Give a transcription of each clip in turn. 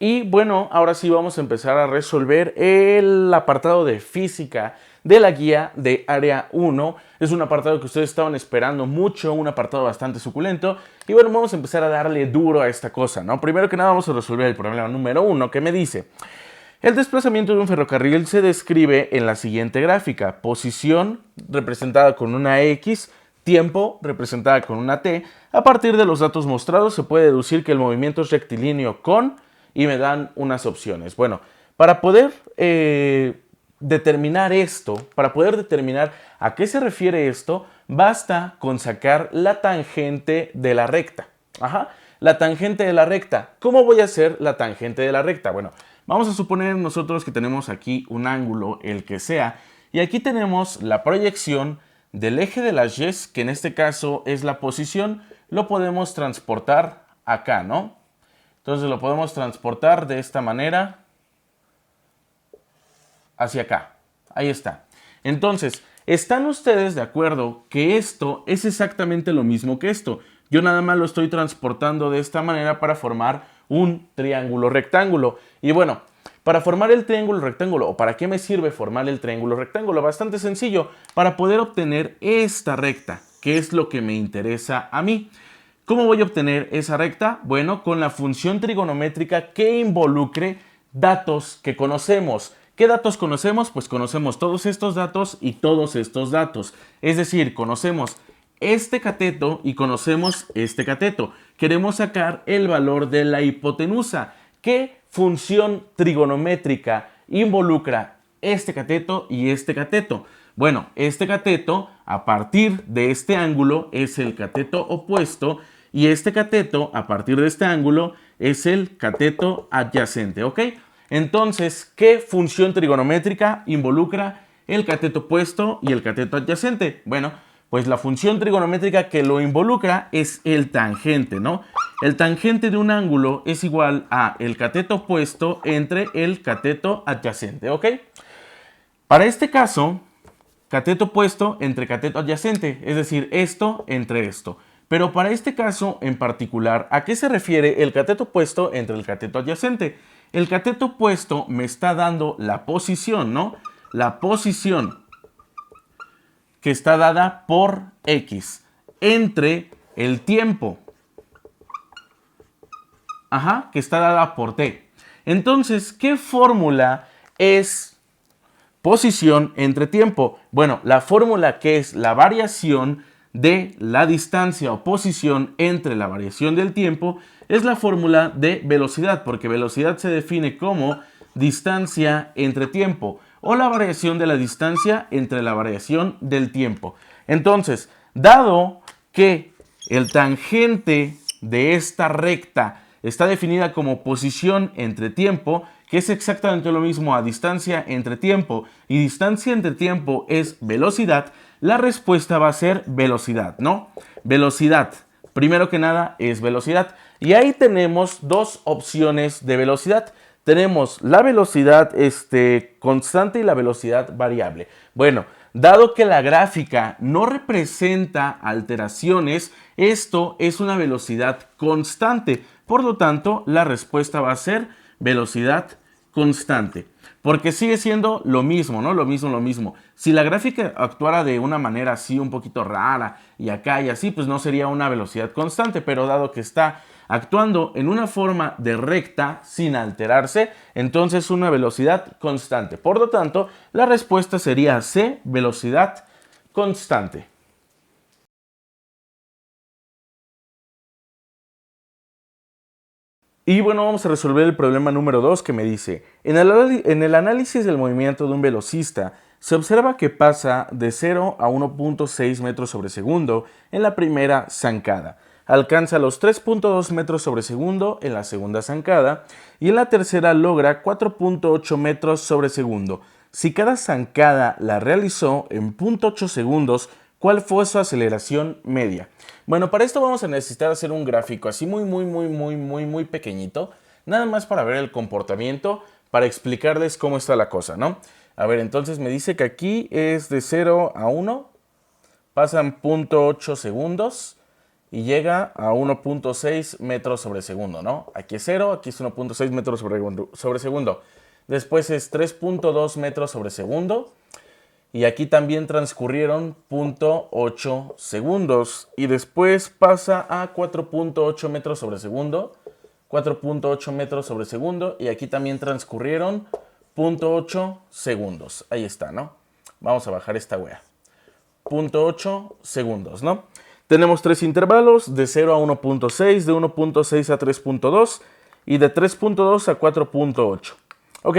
Y bueno, ahora sí vamos a empezar a resolver el apartado de física de la guía de área 1. Es un apartado que ustedes estaban esperando mucho, un apartado bastante suculento. Y bueno, vamos a empezar a darle duro a esta cosa, ¿no? Primero que nada vamos a resolver el problema número 1, que me dice: el desplazamiento de un ferrocarril se describe en la siguiente gráfica: posición representada con una X, tiempo representada con una T. A partir de los datos mostrados se puede deducir que el movimiento es rectilíneo con... y me dan unas opciones. Bueno, para poder determinar esto, para poder determinar a qué se refiere esto, basta con sacar la tangente de la recta. Ajá, la tangente de la recta. ¿Cómo voy a hacer la tangente de la recta? Bueno, vamos a suponer nosotros que tenemos aquí un ángulo, el que sea, y aquí tenemos la proyección del eje de las Y, que en este caso es la posición. Lo podemos transportar acá, ¿no? Entonces lo podemos transportar de esta manera hacia acá. Ahí está. Entonces, ¿están ustedes de acuerdo que esto es exactamente lo mismo que esto? Yo nada más lo estoy transportando de esta manera para formar un triángulo rectángulo. Y bueno, para formar el triángulo rectángulo, ¿o para qué me sirve formar el triángulo rectángulo? Bastante sencillo, para poder obtener esta recta, que es lo que me interesa a mí. ¿Cómo voy a obtener esa recta? Bueno, con la función trigonométrica que involucre datos que conocemos. ¿Qué datos conocemos? Pues conocemos todos estos datos y todos estos datos. Es decir, conocemos este cateto y conocemos este cateto. Queremos sacar el valor de la hipotenusa. ¿Qué función trigonométrica involucra este cateto y este cateto? Bueno, este cateto, a partir de este ángulo, es el cateto opuesto, y este cateto, a partir de este ángulo, es el cateto adyacente, ¿ok? Entonces, ¿qué función trigonométrica involucra el cateto opuesto y el cateto adyacente? Bueno, pues la función trigonométrica que lo involucra es el tangente, ¿no? El tangente de un ángulo es igual a el cateto opuesto entre el cateto adyacente, ¿ok? Para este caso, cateto opuesto entre cateto adyacente, es decir, esto entre esto. Pero para este caso en particular, ¿a qué se refiere el cateto opuesto entre el cateto adyacente? El cateto opuesto me está dando la posición, ¿no? La posición que está dada por X entre el tiempo, que está dada por T. Entonces, ¿qué fórmula es posición entre tiempo? Bueno, la fórmula que es la variación de la distancia o posición entre la variación del tiempo es la fórmula de velocidad, porque velocidad se define como distancia entre tiempo o la variación de la distancia entre la variación del tiempo. Entonces, dado que el tangente de esta recta está definida como posición entre tiempo, que es exactamente lo mismo a distancia entre tiempo, y distancia entre tiempo es velocidad, la respuesta va a ser velocidad, ¿no? Velocidad, primero que nada, es velocidad. Y ahí tenemos dos opciones de velocidad. Tenemos la velocidad constante y la velocidad variable. Bueno, dado que la gráfica no representa alteraciones, esto es una velocidad constante. Por lo tanto, la respuesta va a ser velocidad constante. Porque sigue siendo lo mismo, ¿no? Lo mismo. Si la gráfica actuara de una manera así un poquito rara y acá y así, pues no sería una velocidad constante. Pero dado que está actuando en una forma de recta sin alterarse, entonces una velocidad constante. Por lo tanto, la respuesta sería C, velocidad constante. Y bueno, vamos a resolver el problema número 2, que me dice: en el análisis del movimiento de un velocista, se observa que pasa de 0 a 1.6 metros sobre segundo en la primera zancada, alcanza los 3.2 metros sobre segundo en la segunda zancada y en la tercera logra 4.8 metros sobre segundo. Si cada zancada la realizó en 0.8 segundos, ¿cuál fue su aceleración media? Bueno, para esto vamos a necesitar hacer un gráfico así muy pequeñito, nada más para ver el comportamiento, para explicarles cómo está la cosa, ¿no? A ver, entonces me dice que aquí es de 0 a 1, pasan 0.8 segundos, y llega a 1.6 metros sobre segundo, ¿no? Aquí es 0, aquí es 1.6 metros sobre segundo. Después es 3.2 metros sobre segundo. Y aquí también transcurrieron 0.8 segundos. Y después pasa a 4.8 metros sobre segundo. 4.8 metros sobre segundo. Y aquí también transcurrieron 0.8 segundos. Ahí está, ¿no? Vamos a bajar esta wea. 0.8 segundos, ¿no? Tenemos tres intervalos, de 0 a 1.6, de 1.6 a 3.2 y de 3.2 a 4.8. Ok,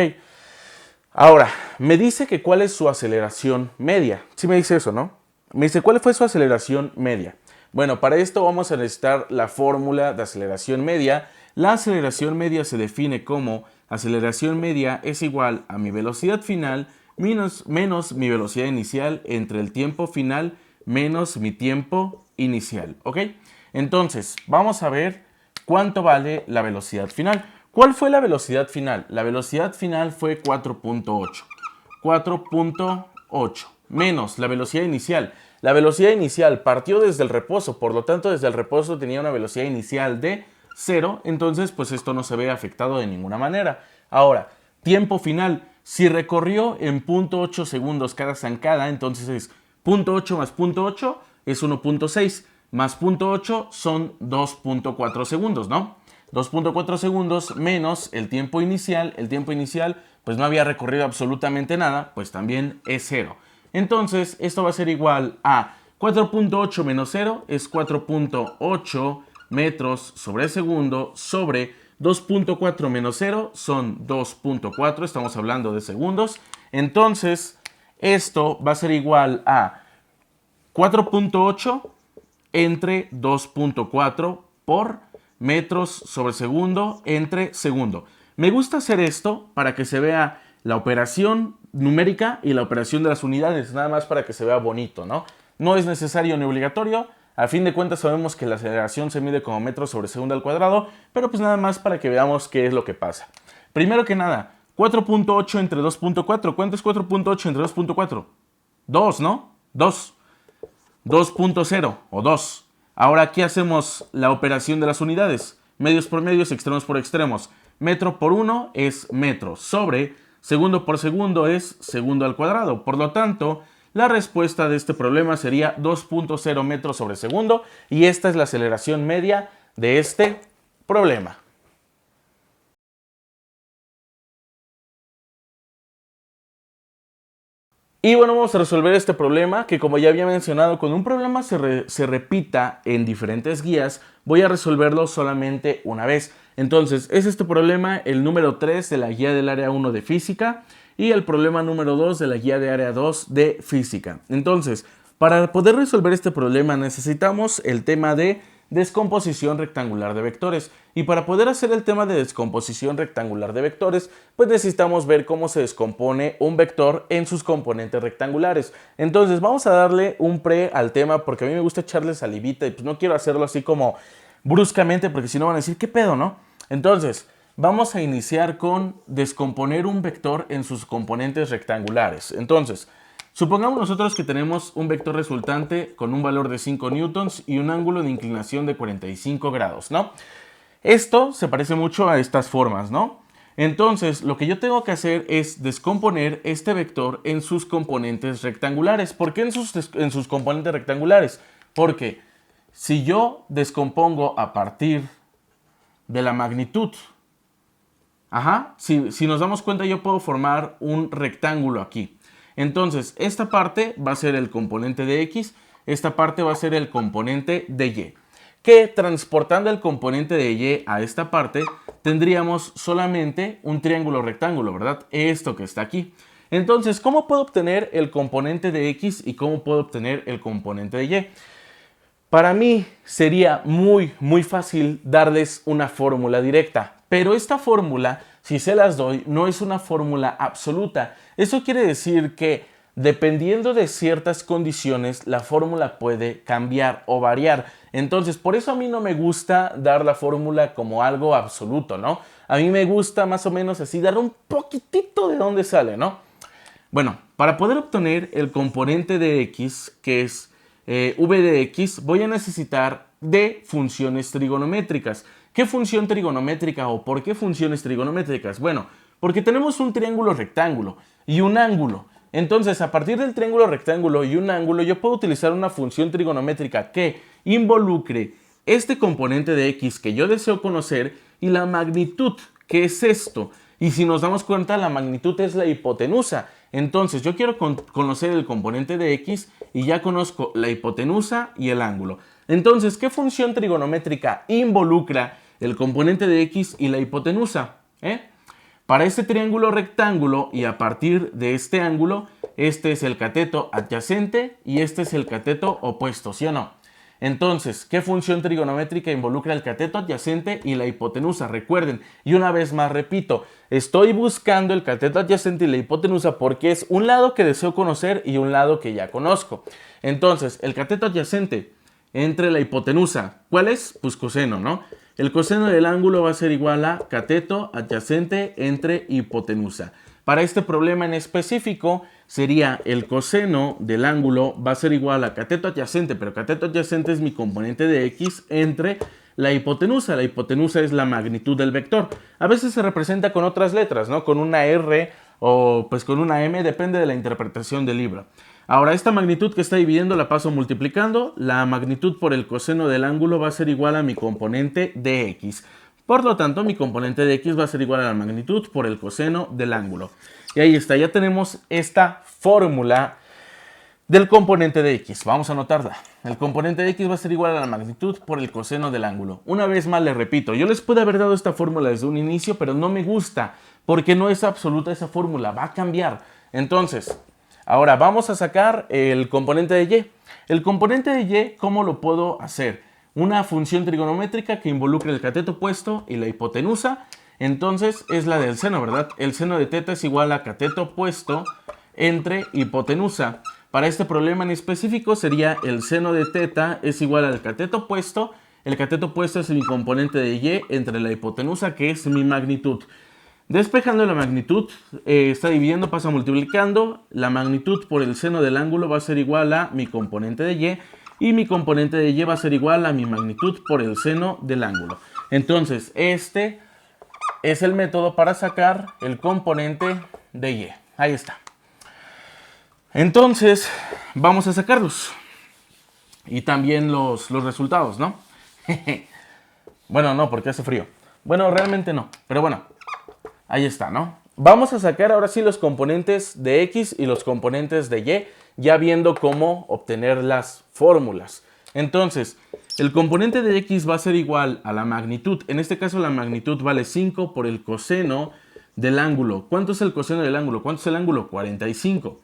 ahora, me dice que cuál es su aceleración media. Sí me dice eso, ¿no? Me dice, ¿cuál fue su aceleración media? Bueno, para esto vamos a necesitar la fórmula de aceleración media. La aceleración media se define como aceleración media es igual a mi velocidad final menos mi velocidad inicial entre el tiempo final menos mi tiempo inicial, ¿ok? Entonces, vamos a ver cuánto vale la velocidad final. ¿Cuál fue la velocidad final? La velocidad final fue 4.8. 4.8 menos la velocidad inicial. La velocidad inicial partió desde el reposo, por lo tanto desde el reposo tenía una velocidad inicial de 0, entonces pues esto no se ve afectado de ninguna manera. Ahora, tiempo final. Si recorrió en 0.8 segundos cada zancada, entonces es 0.8 más 0.8 es 1.6, más 0.8 son 2.4 segundos, ¿no? 2.4 segundos menos el tiempo inicial. El tiempo inicial pues no había recorrido absolutamente nada, pues también es 0. Entonces esto va a ser igual a 4.8 menos 0 es 4.8 metros sobre segundo sobre 2.4 menos 0 son 2.4, estamos hablando de segundos. Entonces esto va a ser igual a 4.8 entre 2.4 por metros sobre segundo entre segundo. Me gusta hacer esto para que se vea la operación numérica y la operación de las unidades, nada más para que se vea bonito, ¿no? No es necesario ni obligatorio. A fin de cuentas sabemos que la aceleración se mide como metros sobre segundo al cuadrado, pero pues nada más para que veamos qué es lo que pasa. Primero que nada, 4.8 entre 2.4. ¿Cuánto es 4.8 entre 2.4? 2, ¿no? 2. 2.0 o 2. Ahora aquí hacemos la operación de las unidades. Medios por medios, extremos por extremos. Metro por 1 es metro sobre segundo por segundo es segundo al cuadrado. Por lo tanto, la respuesta de este problema sería 2.0 metros sobre segundo y esta es la aceleración media de este problema. Y bueno, vamos a resolver este problema que, como ya había mencionado, cuando un problema se repita en diferentes guías, voy a resolverlo solamente una vez. Entonces, es este problema el número 3 de la guía del área 1 de física y el problema número 2 de la guía de área 2 de física. Entonces, para poder resolver este problema necesitamos el tema de descomposición rectangular de vectores. Y para poder hacer el tema de descomposición rectangular de vectores, pues necesitamos ver cómo se descompone un vector en sus componentes rectangulares. Entonces vamos a darle un pre al tema porque a mí me gusta echarle salivita y pues no quiero hacerlo así como bruscamente porque si no van a decir, ¿qué pedo, no? Entonces, vamos a iniciar con descomponer un vector en sus componentes rectangulares. Entonces, supongamos nosotros que tenemos un vector resultante con un valor de 5 newtons y un ángulo de inclinación de 45 grados, ¿no? Esto se parece mucho a estas formas, ¿no? Entonces, lo que yo tengo que hacer es descomponer este vector en sus componentes rectangulares. ¿Por qué en sus componentes rectangulares? Porque si yo descompongo a partir de la magnitud, si nos damos cuenta, yo puedo formar un rectángulo aquí. Entonces, esta parte va a ser el componente de X, esta parte va a ser el componente de Y. Que transportando el componente de Y a esta parte, tendríamos solamente un triángulo rectángulo, ¿verdad? Esto que está aquí. Entonces, ¿cómo puedo obtener el componente de X y cómo puedo obtener el componente de Y? Para mí sería muy fácil darles una fórmula directa, pero esta fórmula, si se las doy, no es una fórmula absoluta. Eso quiere decir que dependiendo de ciertas condiciones, la fórmula puede cambiar o variar. Entonces, por eso a mí no me gusta dar la fórmula como algo absoluto, ¿no? A mí me gusta más o menos así, dar un poquitito de dónde sale, ¿no? Bueno, para poder obtener el componente de X, que es v de X, voy a necesitar de funciones trigonométricas. ¿Qué función trigonométrica o por qué funciones trigonométricas? Bueno, porque tenemos un triángulo rectángulo y un ángulo. Entonces, a partir del triángulo rectángulo y un ángulo, yo puedo utilizar una función trigonométrica que involucre este componente de x que yo deseo conocer y la magnitud, que es esto. Y si nos damos cuenta, la magnitud es la hipotenusa. Entonces, yo quiero conocer el componente de x y ya conozco la hipotenusa y el ángulo. Entonces, ¿qué función trigonométrica involucra el componente de x y la hipotenusa? Para este triángulo rectángulo y a partir de este ángulo, este es el cateto adyacente y este es el cateto opuesto, ¿sí o no? Entonces, ¿qué función trigonométrica involucra el cateto adyacente y la hipotenusa? Recuerden, y una vez más repito, estoy buscando el cateto adyacente y la hipotenusa porque es un lado que deseo conocer y un lado que ya conozco. Entonces, el cateto adyacente entre la hipotenusa, ¿cuál es? Pues coseno, ¿no? El coseno del ángulo va a ser igual a cateto adyacente entre hipotenusa. Para este problema en específico sería el coseno del ángulo va a ser igual a cateto adyacente, pero cateto adyacente es mi componente de x entre la hipotenusa. La hipotenusa es la magnitud del vector. A veces se representa con otras letras, ¿no? Con una R o pues con una M, depende de la interpretación del libro. Ahora, esta magnitud que está dividiendo la paso multiplicando. La magnitud por el coseno del ángulo va a ser igual a mi componente de x. Por lo tanto, mi componente de x va a ser igual a la magnitud por el coseno del ángulo. Y ahí está, ya tenemos esta fórmula del componente de x. Vamos a anotarla. El componente de x va a ser igual a la magnitud por el coseno del ángulo. Una vez más les repito, yo les pude haber dado esta fórmula desde un inicio, pero no me gusta porque no es absoluta esa fórmula, va a cambiar. Entonces, ahora vamos a sacar el componente de y. El componente de y, ¿cómo lo puedo hacer? Una función trigonométrica que involucre el cateto opuesto y la hipotenusa. Entonces es la del seno, ¿verdad? El seno de teta es igual a cateto opuesto entre hipotenusa. Para este problema en específico sería el seno de teta es igual al cateto opuesto. El cateto opuesto es mi componente de y entre la hipotenusa, que es mi magnitud. Despejando la magnitud, está dividiendo, pasa multiplicando. La magnitud por el seno del ángulo va a ser igual a mi componente de y. Y mi componente de y va a ser igual a mi magnitud por el seno del ángulo. Entonces, este es el método para sacar el componente de y. Ahí está. Entonces, vamos a sacarlos. Y también los resultados, ¿no? Bueno, no, porque hace frío. Bueno, realmente no. Pero bueno, ahí está, ¿no? Vamos a sacar ahora sí los componentes de x y los componentes de y, ya viendo cómo obtener las fórmulas. Entonces, el componente de x va a ser igual a la magnitud. En este caso la magnitud vale 5 por el coseno del ángulo. ¿Cuánto es el coseno del ángulo? ¿Cuánto es el ángulo? 45.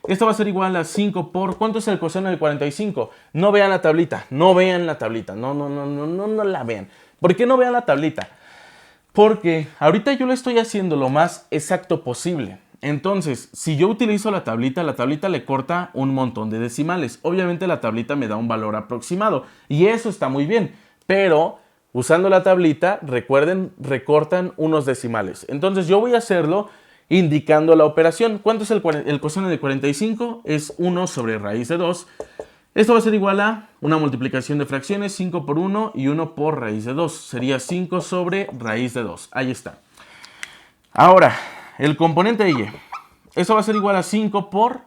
Esto va a ser igual a 5 por... ¿Cuánto es el coseno de 45? No vean la tablita, no vean la tablita, no la vean. ¿Por qué no vean la tablita? Porque ahorita yo lo estoy haciendo lo más exacto posible. Entonces, si yo utilizo la tablita le corta un montón de decimales. Obviamente la tablita me da un valor aproximado y eso está muy bien. Pero usando la tablita, recuerden, recortan unos decimales. Entonces yo voy a hacerlo indicando la operación. ¿Cuánto es el coseno de 45? Es 1 sobre raíz de 2. Esto va a ser igual a una multiplicación de fracciones, 5 por 1 y 1 por raíz de 2. Sería 5 sobre raíz de 2. Ahí está. Ahora, el componente de y. Esto va a ser igual a 5 por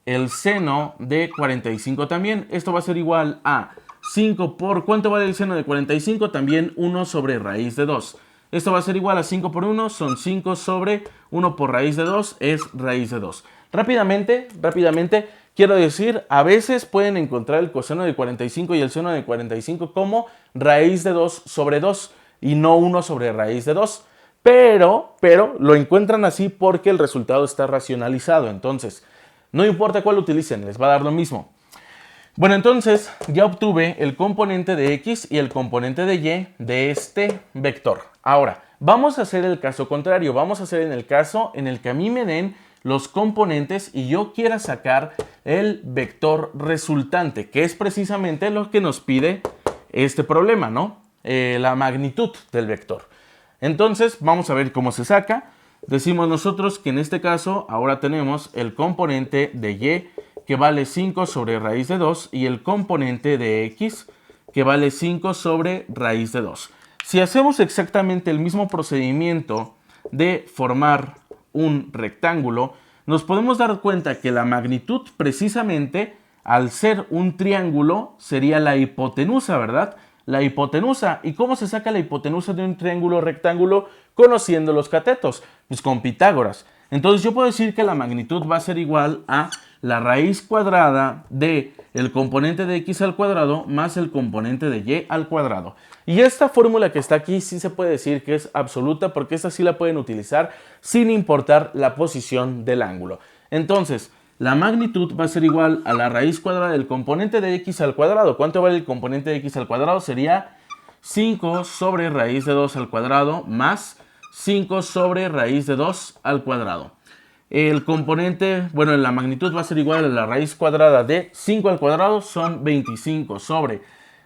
el seno de 45 también. Esto va a ser igual a 5 por... ¿Cuánto vale el seno de 45? También 1 sobre raíz de 2. Esto va a ser igual a 5 por 1, son 5 sobre 1 por raíz de 2, es raíz de 2. Rápidamente, quiero decir, a veces pueden encontrar el coseno de 45 y el seno de 45 como raíz de 2 sobre 2 y no 1 sobre raíz de 2. Pero lo encuentran así porque el resultado está racionalizado. Entonces, no importa cuál utilicen, les va a dar lo mismo. Bueno, entonces ya obtuve el componente de x y el componente de y de este vector. Ahora, vamos a hacer el caso contrario. Vamos a hacer en el caso en el que a mí me den los componentes y yo quiera sacar el vector resultante, que es precisamente lo que nos pide este problema, ¿no? La magnitud del vector. Entonces, vamos a ver cómo se saca. Decimos nosotros que en este caso ahora tenemos el componente de y que vale 5 sobre raíz de 2 y el componente de x que vale 5 sobre raíz de 2. Si hacemos exactamente el mismo procedimiento de formar un rectángulo, nos podemos dar cuenta que la magnitud precisamente, al ser un triángulo, sería la hipotenusa, ¿verdad? La hipotenusa. ¿Y cómo se saca la hipotenusa de un triángulo rectángulo? Conociendo los catetos, pues con Pitágoras. Entonces yo puedo decir que la magnitud va a ser igual a la raíz cuadrada de el componente de x al cuadrado más el componente de y al cuadrado. Y esta fórmula que está aquí sí se puede decir que es absoluta, porque esta sí la pueden utilizar sin importar la posición del ángulo. Entonces, la magnitud va a ser igual a la raíz cuadrada del componente de x al cuadrado. ¿Cuánto vale el componente de x al cuadrado? Sería 5 sobre raíz de 2 al cuadrado más 5 sobre raíz de 2 al cuadrado. El componente, bueno, la magnitud va a ser igual a la raíz cuadrada de 5 al cuadrado, son 25 sobre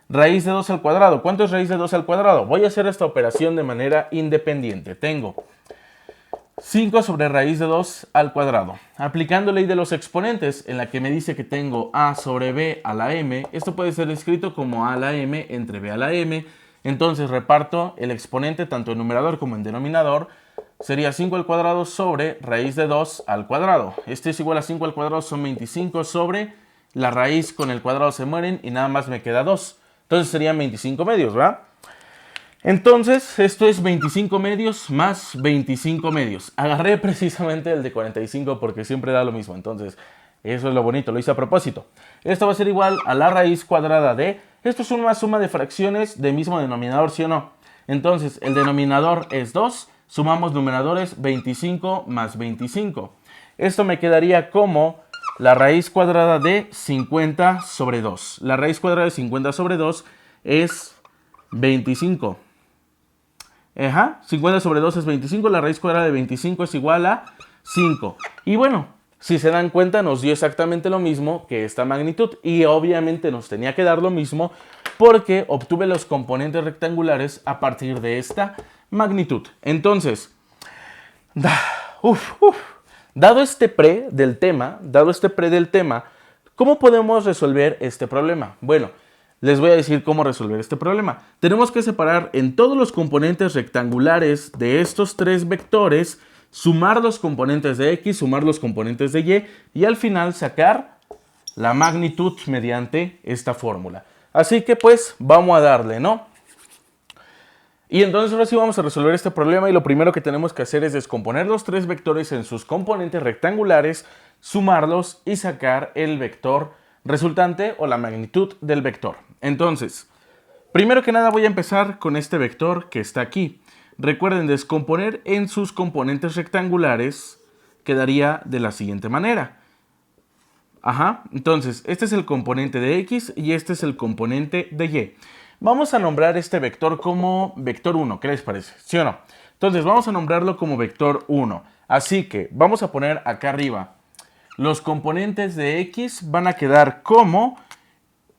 raíz de 2 al cuadrado. ¿Cuánto es raíz de 2 al cuadrado? Voy a hacer esta operación de manera independiente. Tengo 5 sobre raíz de 2 al cuadrado. Aplicando ley de los exponentes, en la que me dice que tengo a sobre b a la m, esto puede ser escrito como a la m entre b a la m. Entonces reparto el exponente tanto en numerador como en denominador. Sería 5 al cuadrado sobre raíz de 2 al cuadrado. Este es igual a 5 al cuadrado, son 25 sobre la raíz con el cuadrado se mueren y nada más me queda 2. Entonces serían 25 medios, ¿verdad? Entonces esto es 25 medios más 25 medios. Agarré precisamente el de 45 porque siempre da lo mismo. Entonces eso es lo bonito, lo hice a propósito. Esto va a ser igual a la raíz cuadrada de... Esto es una suma de fracciones de mismo denominador, ¿sí o no? Entonces el denominador es 2. Sumamos numeradores 25 más 25. Esto me quedaría como la raíz cuadrada de 50 sobre 2. La raíz cuadrada de 50 sobre 2 es 25. 50 sobre 2 es 25. La raíz cuadrada de 25 es igual a 5. Y bueno, si se dan cuenta, nos dio exactamente lo mismo que esta magnitud. Y obviamente nos tenía que dar lo mismo porque obtuve los componentes rectangulares a partir de esta magnitud. Entonces, dado este pre del tema, ¿cómo podemos resolver este problema? Bueno, les voy a decir cómo resolver este problema. Tenemos que separar en todos los componentes rectangulares de estos tres vectores, sumar los componentes de x, sumar los componentes de y al final sacar la magnitud mediante esta fórmula. Así que pues vamos a darle, ¿no? Y entonces ahora sí vamos a resolver este problema y lo primero que tenemos que hacer es descomponer los tres vectores en sus componentes rectangulares, sumarlos y sacar el vector resultante o la magnitud del vector. Entonces, primero que nada voy a empezar con este vector que está aquí. Recuerden, descomponer en sus componentes rectangulares quedaría de la siguiente manera. Entonces, este es el componente de x y este es el componente de y. Vamos a nombrar este vector como vector 1, ¿qué les parece? ¿Sí o no? Entonces vamos a nombrarlo como vector 1. Así que vamos a poner acá arriba. Los componentes de x van a quedar como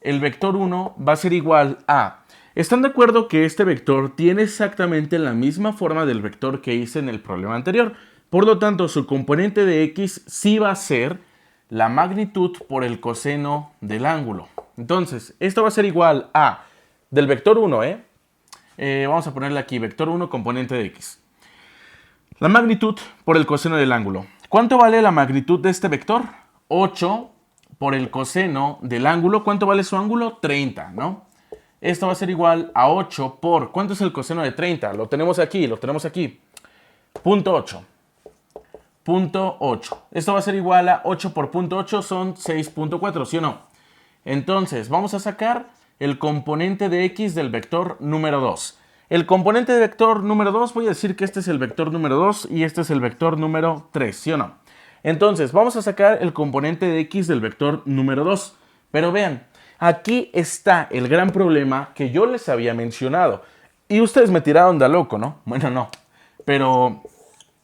el vector 1 va a ser igual a... ¿Están de acuerdo que este vector tiene exactamente la misma forma del vector que hice en el problema anterior? Por lo tanto, su componente de x sí va a ser la magnitud por el coseno del ángulo. Entonces, esto va a ser igual a... del vector 1, vamos a ponerle aquí, vector 1, componente de x. La magnitud por el coseno del ángulo. ¿Cuánto vale la magnitud de este vector? 8 por el coseno del ángulo. ¿Cuánto vale su ángulo? 30, ¿no? Esto va a ser igual a 8 por... ¿Cuánto es el coseno de 30? Lo tenemos aquí. Punto 8. Punto 8. Esto va a ser igual a 8 por punto 8 son 6.4, ¿sí o no? Entonces, vamos a sacar el componente de x del vector número 2. El componente de vector número 2, voy a decir que este es el vector número 2 y este es el vector número 3, ¿sí o no? Entonces, vamos a sacar el componente de x del vector número 2. Pero vean, aquí está el gran problema que yo les había mencionado. Y ustedes me tiraron de loco, ¿no? Bueno, no. Pero,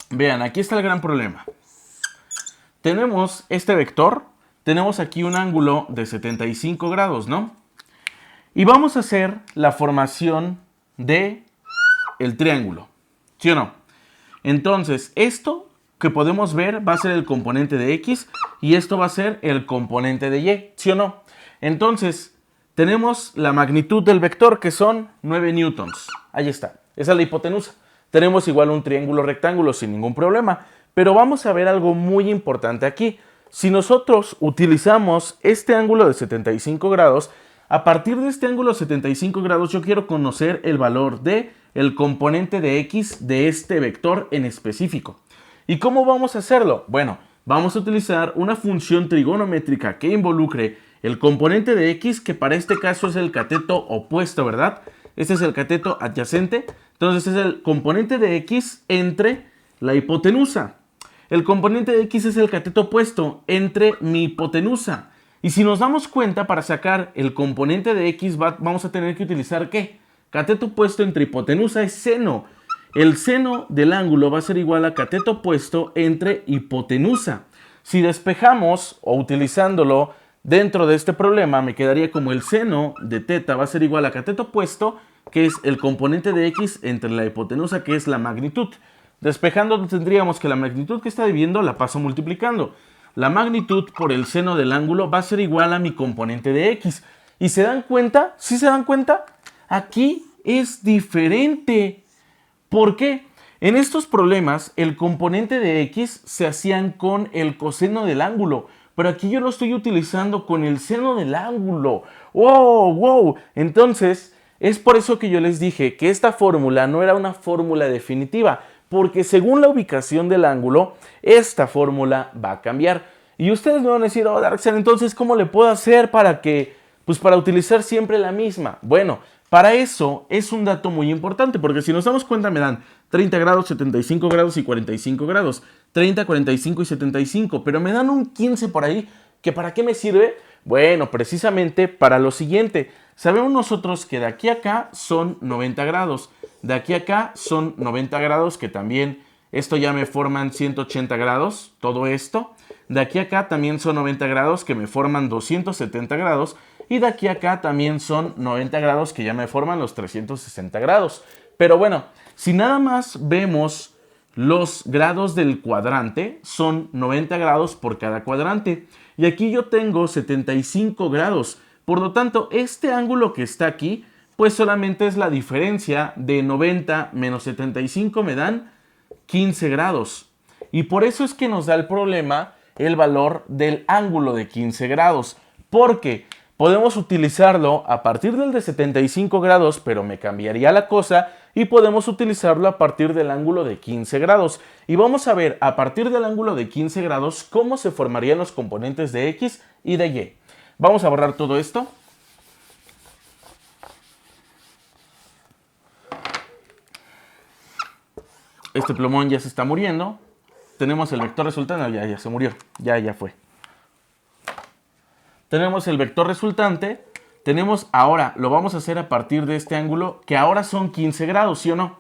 vean, aquí está el gran problema. Tenemos este vector, tenemos aquí un ángulo de 75 grados, ¿no? Y vamos a hacer la formación de el triángulo, ¿sí o no? Entonces, esto que podemos ver va a ser el componente de x y esto va a ser el componente de y, ¿sí o no? Entonces, tenemos la magnitud del vector, que son 9 newtons. Ahí está, esa es la hipotenusa. Tenemos igual un triángulo rectángulo sin ningún problema, pero vamos a ver algo muy importante aquí. Si nosotros utilizamos este ángulo de 75 grados, a partir de este ángulo de 75 grados yo quiero conocer el valor de el componente de x de este vector en específico. ¿Y cómo vamos a hacerlo? Bueno, vamos a utilizar una función trigonométrica que involucre el componente de x, que para este caso es el cateto opuesto, ¿verdad? Este es el cateto adyacente, entonces es el componente de x entre la hipotenusa. El componente de x es el cateto opuesto entre mi hipotenusa. Y si nos damos cuenta, para sacar el componente de x vamos a tener que utilizar ¿qué? Cateto opuesto entre hipotenusa es seno. El seno del ángulo va a ser igual a cateto opuesto entre hipotenusa. Si despejamos o utilizándolo dentro de este problema, me quedaría como el seno de teta va a ser igual a cateto opuesto, que es el componente de x entre la hipotenusa, que es la magnitud. Despejando tendríamos que la magnitud que está dividiendo la paso multiplicando. La magnitud por el seno del ángulo va a ser igual a mi componente de x. ¿Y se dan cuenta? ¿Sí se dan cuenta? Aquí es diferente. ¿Por qué? En estos problemas el componente de x se hacían con el coseno del ángulo, pero aquí yo lo estoy utilizando con el seno del ángulo. ¡Wow! ¡Wow! Entonces, es por eso que yo les dije que esta fórmula no era una fórmula definitiva, porque según la ubicación del ángulo, esta fórmula va a cambiar. Y ustedes me van a decir, oh, Darkseid, entonces, ¿cómo le puedo hacer para para utilizar siempre la misma? Bueno, para eso es un dato muy importante, porque si nos damos cuenta me dan 30 grados, 75 grados y 45 grados, 30, 45 y 75, pero me dan un 15 por ahí, ¿que para qué me sirve? Bueno, precisamente para lo siguiente. Sabemos nosotros que de aquí a acá son 90 grados, de aquí a acá son 90 grados, que también esto ya me forman 180 grados, todo esto. De aquí a acá también son 90 grados, que me forman 270 grados. Y de aquí a acá también son 90 grados, que ya me forman los 360 grados. Pero bueno, si nada más vemos los grados del cuadrante, son 90 grados por cada cuadrante. Y aquí yo tengo 75 grados. Por lo tanto, este ángulo que está aquí, pues solamente es la diferencia de 90 menos 75 me dan 15 grados. Y por eso es que nos da el problema el valor del ángulo de 15 grados. Porque podemos utilizarlo a partir del de 75 grados, pero me cambiaría la cosa. Y podemos utilizarlo a partir del ángulo de 15 grados. Y vamos a ver a partir del ángulo de 15 grados cómo se formarían los componentes de x y de y. Vamos a borrar todo esto. Este plumón ya se está muriendo. Tenemos el vector resultante. Ya se murió. Ya fue. Tenemos el vector resultante. Tenemos ahora, lo vamos a hacer a partir de este ángulo, que ahora son 15 grados, ¿sí o no?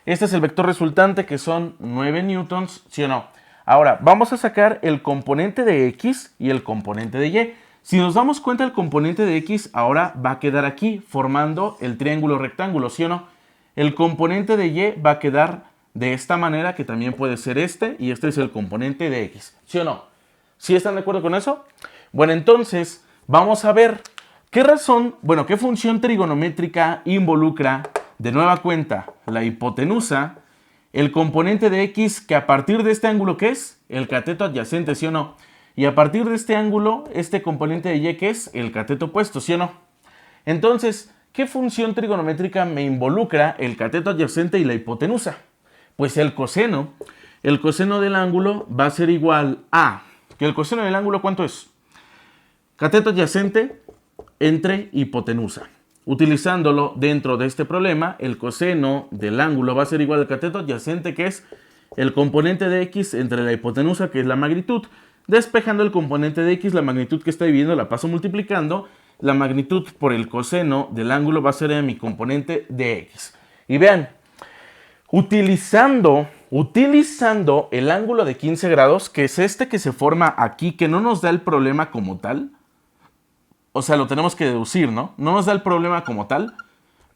Este es el vector resultante, que son 9 newtons, ¿sí o no? Ahora, vamos a sacar el componente de x y el componente de y. Si nos damos cuenta, el componente de x ahora va a quedar aquí, formando el triángulo rectángulo, ¿sí o no? El componente de y va a quedar de esta manera, que también puede ser este, y este es el componente de x, ¿sí o no? ¿Sí están de acuerdo con eso? Bueno, entonces, vamos a ver qué función trigonométrica involucra, de nueva cuenta, la hipotenusa, el componente de x, que a partir de este ángulo, ¿qué es? El cateto adyacente, ¿sí o no? Y a partir de este ángulo, este componente de y, ¿qué es? El cateto opuesto, ¿sí o no? Entonces, ¿qué función trigonométrica me involucra el cateto adyacente y la hipotenusa? Pues el coseno. El coseno del ángulo va a ser igual a... ¿Que el coseno del ángulo cuánto es? Cateto adyacente entre hipotenusa. Utilizándolo dentro de este problema, el coseno del ángulo va a ser igual al cateto adyacente, que es el componente de x entre la hipotenusa, que es la magnitud. Despejando el componente de x, la magnitud que está dividiendo la paso multiplicando. La magnitud por el coseno del ángulo va a ser mi componente de x. Y vean, utilizando el ángulo de 15 grados, que es este que se forma aquí, que no nos da el problema como tal. O sea, lo tenemos que deducir, ¿no? No nos da el problema como tal.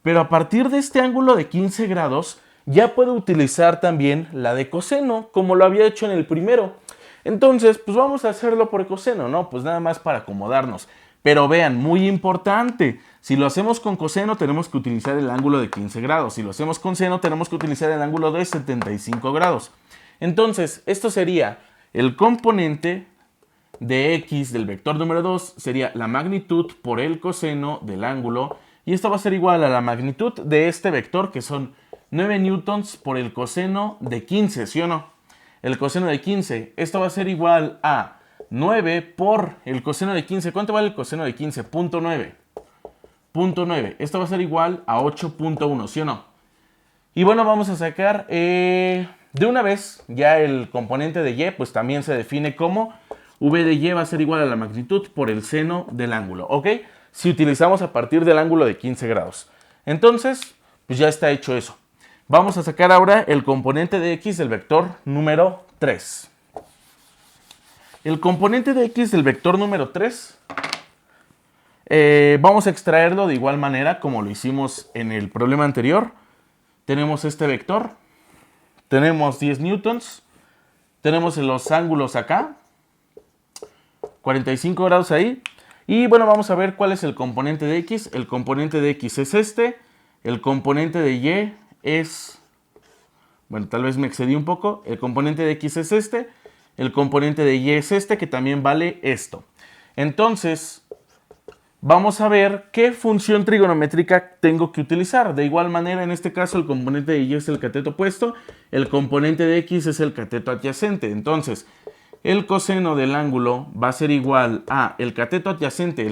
Pero a partir de este ángulo de 15 grados, ya puedo utilizar también la de coseno, como lo había hecho en el primero. Entonces, pues vamos a hacerlo por coseno, ¿no? Pues nada más para acomodarnos. Pero vean, muy importante, si lo hacemos con coseno tenemos que utilizar el ángulo de 15 grados. Si lo hacemos con seno tenemos que utilizar el ángulo de 75 grados. Entonces, esto sería el componente de x del vector número 2, sería la magnitud por el coseno del ángulo. Y esto va a ser igual a la magnitud de este vector, que son 9 newtons por el coseno de 15, ¿sí o no? El coseno de 15, esto va a ser igual a 9 por el coseno de 15. ¿Cuánto vale el coseno de 15? Punto 9. Punto 9. Esto va a ser igual a 8.1, ¿sí o no? Y bueno, vamos a sacar de una vez ya el componente de y, pues también se define como v de y va a ser igual a la magnitud por el seno del ángulo, ¿ok? Si utilizamos a partir del ángulo de 15 grados. Entonces, pues ya está hecho eso. Vamos a sacar ahora el componente de x del vector número 3. El componente de x del vector número 3, vamos a extraerlo de igual manera como lo hicimos en el problema anterior. Tenemos este vector, tenemos 10 newtons, tenemos los ángulos acá, 45 grados ahí. Y bueno, vamos a ver cuál es el componente de x. El componente de x es este, el componente de y es, bueno, tal vez me excedí un poco, el componente de x es este, el componente de y es este, que también vale esto. Entonces, vamos a ver qué función trigonométrica tengo que utilizar. De igual manera, en este caso, el componente de y es el cateto opuesto, el componente de x es el cateto adyacente. Entonces, el coseno del ángulo va a ser igual a el cateto adyacente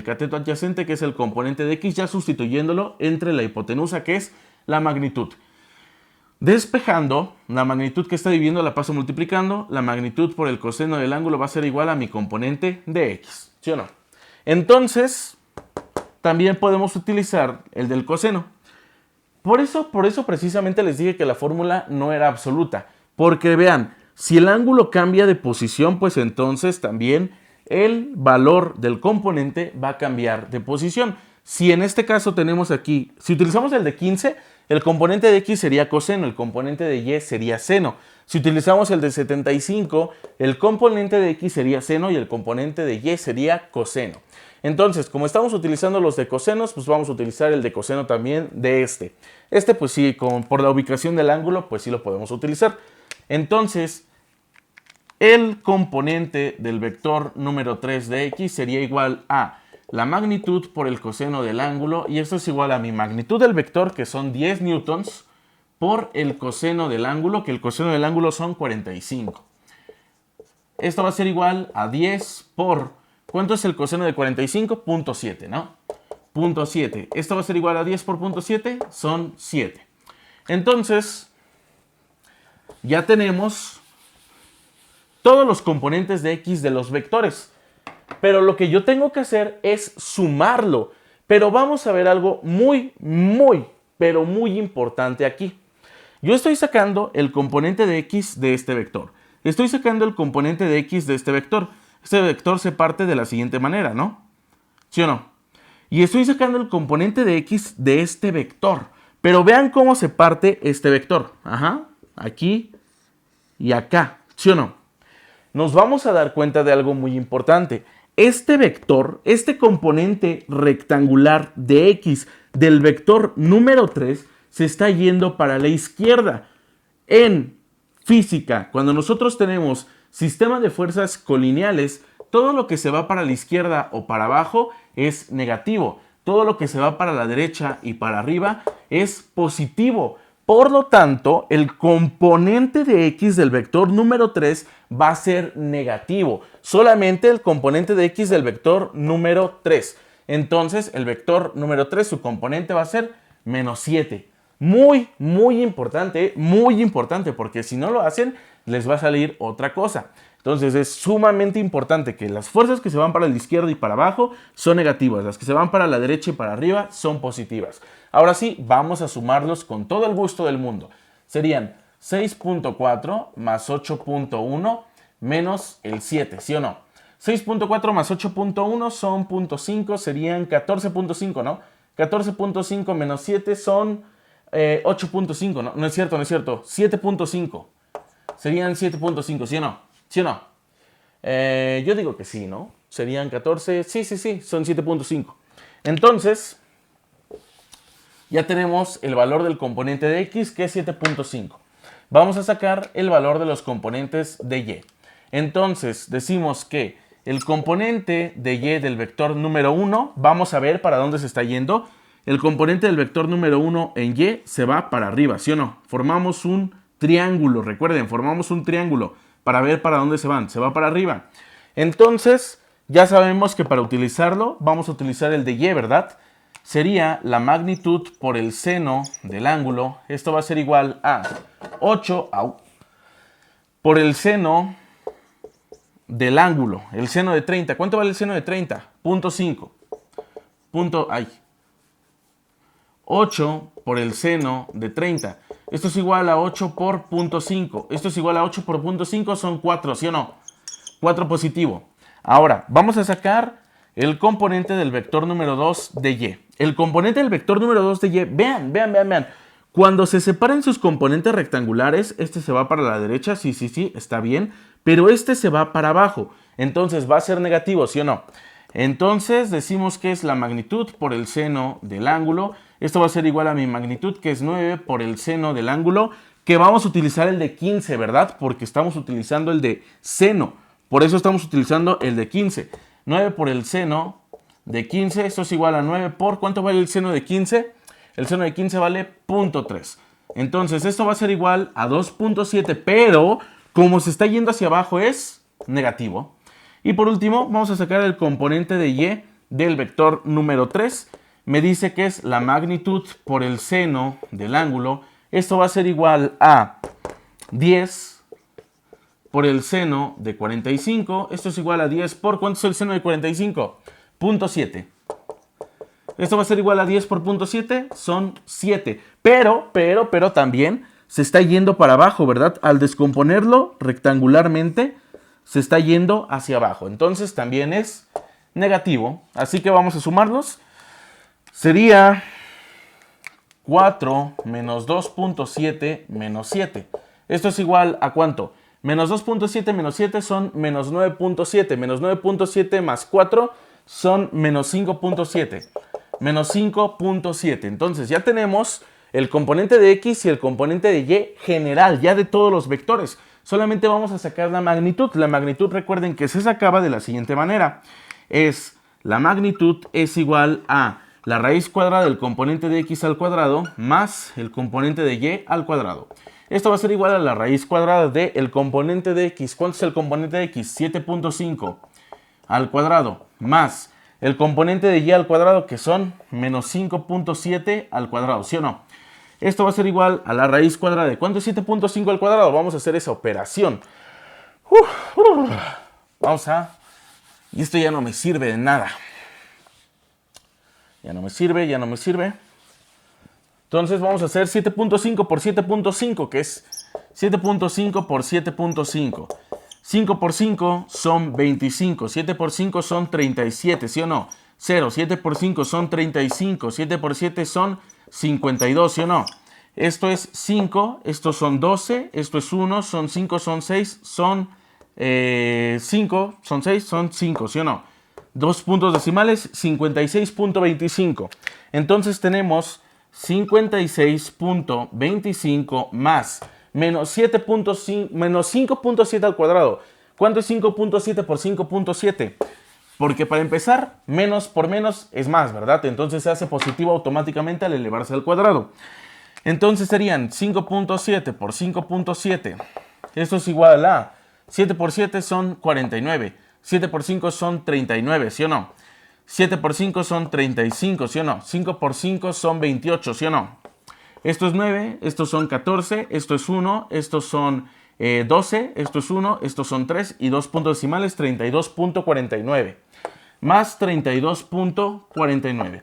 que es el componente de x, ya sustituyéndolo entre la hipotenusa, que es la magnitud. Despejando, la magnitud que está dividiendo la paso multiplicando, la magnitud por el coseno del ángulo va a ser igual a mi componente de x, ¿sí o no? Entonces, también podemos utilizar el del coseno. Por eso precisamente les dije que la fórmula no era absoluta, porque vean, si el ángulo cambia de posición, pues entonces también el valor del componente va a cambiar de posición. Si en este caso tenemos aquí, si utilizamos el de 15, el componente de x sería coseno, el componente de y sería seno. Si utilizamos el de 75, el componente de x sería seno y el componente de y sería coseno. Entonces, como estamos utilizando los de cosenos, pues vamos a utilizar el de coseno también de este. Este, pues sí, por la ubicación del ángulo, pues sí lo podemos utilizar. Entonces, el componente del vector número 3 de x sería igual a la magnitud por el coseno del ángulo, y esto es igual a mi magnitud del vector, que son 10 newtons, por el coseno del ángulo, que el coseno del ángulo son 45. Esto va a ser igual a 10 por, ¿cuánto es el coseno de 45? 0.7, ¿no? 0.7. Esto va a ser igual a 10 por 0.7, son 7. Entonces, ya tenemos todos los componentes de x de los vectores. Pero lo que yo tengo que hacer es sumarlo. Pero vamos a ver algo pero muy importante aquí. Yo estoy sacando el componente de x de este vector. Estoy sacando el componente de x de este vector. Este vector se parte de la siguiente manera, ¿no? ¿Sí o no? Y estoy sacando el componente de x de este vector. Pero vean cómo se parte este vector. Ajá, aquí y acá. ¿Sí o no? Nos vamos a dar cuenta de algo muy importante. Este vector, este componente rectangular de x del vector número 3 se está yendo para la izquierda. En física, cuando nosotros tenemos sistema de fuerzas colineales, todo lo que se va para la izquierda o para abajo es negativo. Todo lo que se va para la derecha y para arriba es positivo. Por lo tanto, el componente de x del vector número 3 va a ser negativo. Solamente el componente de x del vector número 3. Entonces, el vector número 3, su componente va a ser menos 7. Muy importante, porque si no lo hacen, les va a salir otra cosa. Entonces, es sumamente importante que las fuerzas que se van para la izquierda y para abajo son negativas. Las que se van para la derecha y para arriba son positivas. Ahora sí, vamos a sumarlos con todo el gusto del mundo. Serían 6.4 más 8.1 menos el 7, ¿sí o no? 6.4 más 8.1 son 0.5, serían 14.5, ¿no? 14.5 menos 7 son 8.5, ¿no? No es cierto, 7.5. Serían 7.5, ¿sí o no? ¿Sí o no? Yo digo que sí, ¿no? serían 14, sí, son 7.5. Entonces, ya tenemos el valor del componente de x, que es 7.5. Vamos a sacar el valor de los componentes de y. Entonces, decimos que el componente de y del vector número 1, vamos a ver para dónde se está yendo. El componente del vector número 1 en y se va para arriba, ¿sí o no? Formamos un triángulo, recuerden, formamos un triángulo para ver para dónde se van. Se va para arriba. Entonces, ya sabemos que para utilizarlo, vamos a utilizar el de y, ¿verdad? Sería la magnitud por el seno del ángulo. Esto va a ser igual a 8 por el seno del ángulo, el seno de 30. ¿Cuánto vale el seno de 30? 0.5. 8 por el seno de 30. Esto es igual a 8 por 0.5. Esto es igual a 8 por 0.5, son 4, ¿sí o no? 4 positivo. Ahora, vamos a sacar el componente del vector número 2 de y. El componente del vector número 2 de y, vean. Cuando se separen sus componentes rectangulares, este se va para la derecha, sí, está bien, pero este se va para abajo. Entonces va a ser negativo, ¿sí o no? Entonces decimos que es la magnitud por el seno del ángulo. Esto va a ser igual a mi magnitud, que es 9 por el seno del ángulo, que vamos a utilizar el de 15, ¿verdad? Porque estamos utilizando el de seno. Por eso estamos utilizando el de 15. 9 por el seno de 15, esto es igual a 9 por... ¿Cuánto vale el seno de 15? El seno de 15 vale 0.3. Entonces esto va a ser igual a 2.7, pero como se está yendo hacia abajo es negativo. Y por último vamos a sacar el componente de y del vector número 3. Me dice que es la magnitud por el seno del ángulo. Esto va a ser igual a 10 por el seno de 45. Esto es igual a 10 por... ¿Cuánto es el seno de 45? 0.7. Esto va a ser igual a 10 por 0.7, son 7. Pero también se está yendo para abajo, ¿verdad? Al descomponerlo rectangularmente, se está yendo hacia abajo. Entonces también es negativo. Así que vamos a sumarlos. Sería 4 menos 2.7 menos 7. Esto es igual a ¿cuánto? Menos 2.7 menos 7 son menos 9.7. Menos 9.7 más 4 son menos 5.7. Menos 5.7. Entonces ya tenemos el componente de x y el componente de y general, ya de todos los vectores. Solamente vamos a sacar la magnitud. La magnitud, recuerden que se sacaba de la siguiente manera. La magnitud es igual a la raíz cuadrada del componente de x al cuadrado más el componente de y al cuadrado. Esto va a ser igual a la raíz cuadrada del componente de x. ¿Cuánto es el componente de x? 7.5 al cuadrado más el componente de y al cuadrado, que son menos 5.7 al cuadrado, ¿sí o no? Esto va a ser igual a la raíz cuadrada de... ¿Cuánto es 7.5 al cuadrado? Vamos a hacer esa operación. Vamos a... Y esto ya no me sirve de nada. Ya no me sirve. Entonces vamos a hacer 7.5 por 7.5, que es 7.5 por 7.5. 5 por 5 son 25, 7 por 5 son 37, ¿sí o no? 0, 7 por 5 son 35, 7 por 7 son 52, ¿sí o no? Esto es 5, estos son 12, esto es 1, son 5, son 6, son 5, son 6, son 5, ¿sí o no? Dos puntos decimales, 56.25. Entonces tenemos 56.25 más menos 5.7 al cuadrado. ¿Cuánto es 5.7 por 5.7? Porque para empezar, menos por menos es más, ¿verdad? Entonces se hace positivo automáticamente al elevarse al cuadrado. Entonces serían 5.7 por 5.7. Esto es igual a 7 por 7 son 49. 7 por 5 son 39, ¿sí o no? 7 por 5 son 35, ¿sí o no? 5 por 5 son 28, ¿sí o no? Esto es 9, estos son 14, esto es 1, estos son 12, esto es 1, estos son 3 y 2 puntos decimales, 32.49. Más 32.49.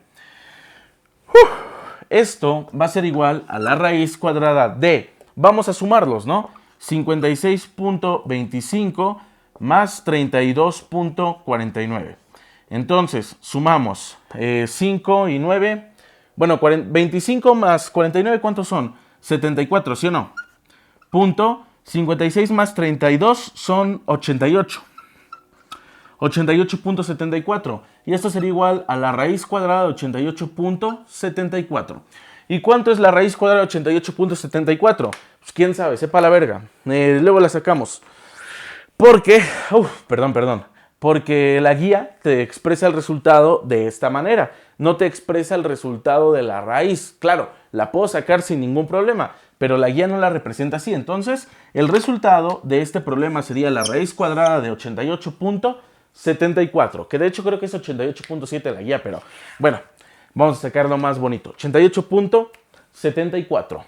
Esto va a ser igual a la raíz cuadrada de, vamos a sumarlos, ¿no? 56.25 más 32.49. Entonces, sumamos 5 y 9. Bueno, 25 más 49, ¿cuántos son? 74, ¿sí o no? Punto. 56 más 32 son 88. 88.74. Y esto sería igual a la raíz cuadrada de 88.74. ¿Y cuánto es la raíz cuadrada de 88.74? Pues quién sabe, sepa la verga. Luego la sacamos. Porque, porque la guía te expresa el resultado de esta manera. No te expresa el resultado de la raíz. Claro, la puedo sacar sin ningún problema, pero la guía no la representa así. Entonces, el resultado de este problema sería la raíz cuadrada de 88.74, que de hecho creo que es 88.7 la guía, pero bueno, vamos a sacarlo más bonito. 88.74.